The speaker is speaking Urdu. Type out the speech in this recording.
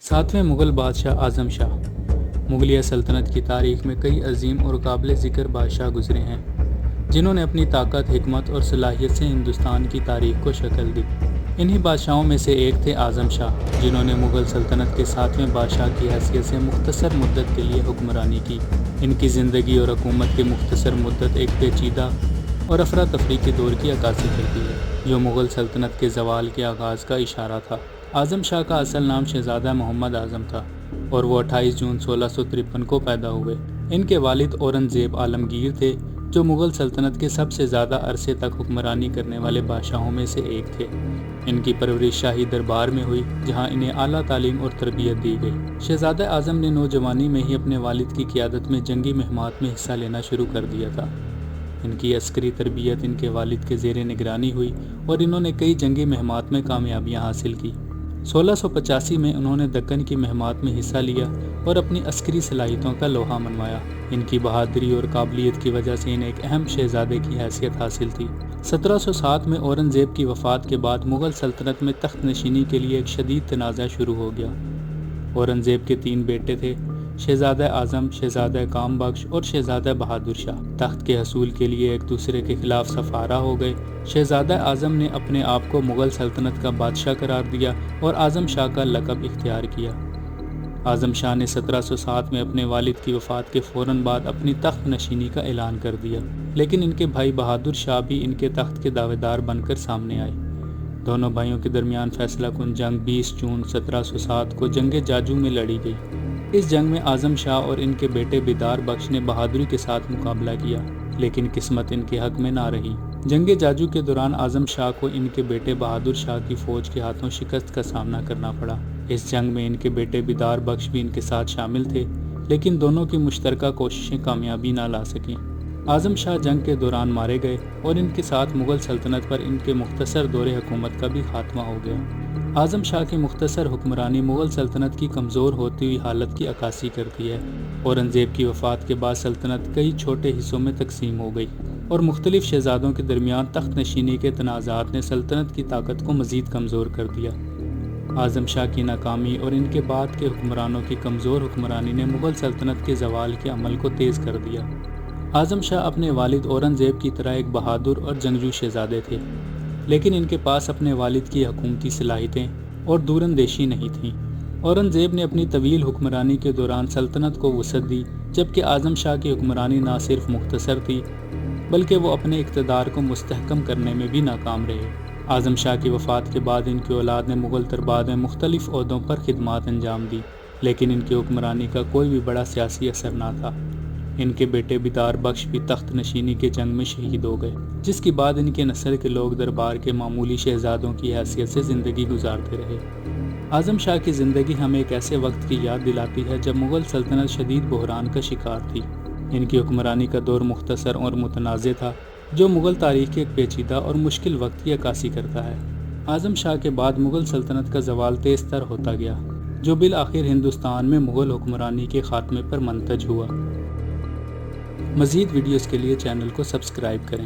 ساتویں مغل بادشاہ اعظم شاہ۔ مغلیہ سلطنت کی تاریخ میں کئی عظیم اور قابل ذکر بادشاہ گزرے ہیں جنہوں نے اپنی طاقت، حکمت اور صلاحیت سے ہندوستان کی تاریخ کو شکل دی۔ انہی بادشاہوں میں سے ایک تھے اعظم شاہ، جنہوں نے مغل سلطنت کے ساتویں بادشاہ کی حیثیت سے مختصر مدت کے لیے حکمرانی کی۔ ان کی زندگی اور حکومت کی مختصر مدت ایک پیچیدہ اور افراتفری کے دور کی عکاسی کرتی ہے جو مغل سلطنت کے زوال کے آغاز کا اشارہ تھا۔ اعظم شاہ کا اصل نام شہزادہ محمد اعظم تھا اور وہ 28 جون 1653 کو پیدا ہوئے۔ ان کے والد اورنگزیب عالمگیر تھے جو مغل سلطنت کے سب سے زیادہ عرصے تک حکمرانی کرنے والے بادشاہوں میں سے ایک تھے۔ ان کی پرورش شاہی دربار میں ہوئی جہاں انہیں اعلیٰ تعلیم اور تربیت دی گئی۔ شہزادہ اعظم نے نوجوانی میں ہی اپنے والد کی قیادت میں جنگی مہمات میں حصہ لینا شروع کر دیا تھا۔ ان کی عسکری تربیت ان کے والد کے زیر نگرانی ہوئی اور انہوں نے کئی جنگی مہمات میں کامیابیاں حاصل کی۔ 1685 میں انہوں نے دکن کی مہمات میں حصہ لیا اور اپنی عسکری صلاحیتوں کا لوہا منوایا۔ ان کی بہادری اور قابلیت کی وجہ سے انہیں ایک اہم شہزادے کی حیثیت حاصل تھی۔ 1707 میں اورنگزیب کی وفات کے بعد مغل سلطنت میں تخت نشینی کے لیے ایک شدید تنازع شروع ہو گیا۔ اورنگزیب کے 3 بیٹے تھے، شہزادہ اعظم، شہزادہ کام بخش اور شہزادہ بہادر شاہ۔ تخت کے حصول کے لیے ایک دوسرے کے خلاف سفارہ ہو گئے۔ شہزادہ اعظم نے اپنے آپ کو مغل سلطنت کا بادشاہ قرار دیا اور اعظم شاہ کا لقب اختیار کیا۔ اعظم شاہ نے 1707 میں اپنے والد کی وفات کے فوراً بعد اپنی تخت نشینی کا اعلان کر دیا، لیکن ان کے بھائی بہادر شاہ بھی ان کے تخت کے دعویدار بن کر سامنے آئے۔ دونوں بھائیوں کے درمیان فیصلہ کن جنگ 20 جون 1707 کو جنگ جاجو میں لڑی گئی۔ اس جنگ میں اعظم شاہ اور ان کے بیٹے بیدار بخش نے بہادری کے ساتھ مقابلہ کیا، لیکن قسمت ان کے حق میں نہ رہی۔ جنگ جاجو کے دوران اعظم شاہ کو ان کے بیٹے بہادر شاہ کی فوج کے ہاتھوں شکست کا سامنا کرنا پڑا۔ اس جنگ میں ان کے بیٹے بیدار بخش بھی ان کے ساتھ شامل تھے، لیکن دونوں کی مشترکہ کوششیں کامیابی نہ لا سکیں۔ اعظم شاہ جنگ کے دوران مارے گئے اور ان کے ساتھ مغل سلطنت پر ان کے مختصر دور حکومت کا بھی خاتمہ ہو گیا۔ اعظم شاہ کی مختصر حکمرانی مغل سلطنت کی کمزور ہوتی ہوئی حالت کی عکاسی کرتی ہے۔ اورنگزیب کی وفات کے بعد سلطنت کئی چھوٹے حصوں میں تقسیم ہو گئی اور مختلف شہزادوں کے درمیان تخت نشینی کے تنازعات نے سلطنت کی طاقت کو مزید کمزور کر دیا۔ اعظم شاہ کی ناکامی اور ان کے بعد کے حکمرانوں کی کمزور حکمرانی نے مغل سلطنت کے زوال کے عمل کو تیز کر دیا۔ اعظم شاہ اپنے والد اورنگزیب کی طرح ایک بہادر اور جنگجو شہزادے تھے، لیکن ان کے پاس اپنے والد کی حکومتی صلاحیتیں اور دوراندیشی نہیں تھیں۔ اورنگزیب نے اپنی طویل حکمرانی کے دوران سلطنت کو وسعت دی، جبکہ اعظم شاہ کی حکمرانی نہ صرف مختصر تھی بلکہ وہ اپنے اقتدار کو مستحکم کرنے میں بھی ناکام رہے۔ اعظم شاہ کی وفات کے بعد ان کی اولاد نے مغل دربار میں مختلف عہدوں پر خدمات انجام دی، لیکن ان کی حکمرانی کا کوئی بھی بڑا سیاسی اثر نہ تھا۔ ان کے بیٹے بیدار بخش بھی تخت نشینی کے جنگ میں شہید ہو گئے، جس کے بعد ان کے نسل کے لوگ دربار کے معمولی شہزادوں کی حیثیت سے زندگی گزارتے رہے۔ اعظم شاہ کی زندگی ہمیں ایک ایسے وقت کی یاد دلاتی ہے جب مغل سلطنت شدید بحران کا شکار تھی۔ ان کی حکمرانی کا دور مختصر اور متنازع تھا جو مغل تاریخ کے ایک پیچیدہ اور مشکل وقت کی عکاسی کرتا ہے۔ اعظم شاہ کے بعد مغل سلطنت کا زوال تیز تر ہوتا گیا، جو بالآخر ہندوستان میں مغل حکمرانی کے خاتمے پر منتج ہوا۔ مزید ویڈیوز کے لیے چینل کو سبسکرائب کریں۔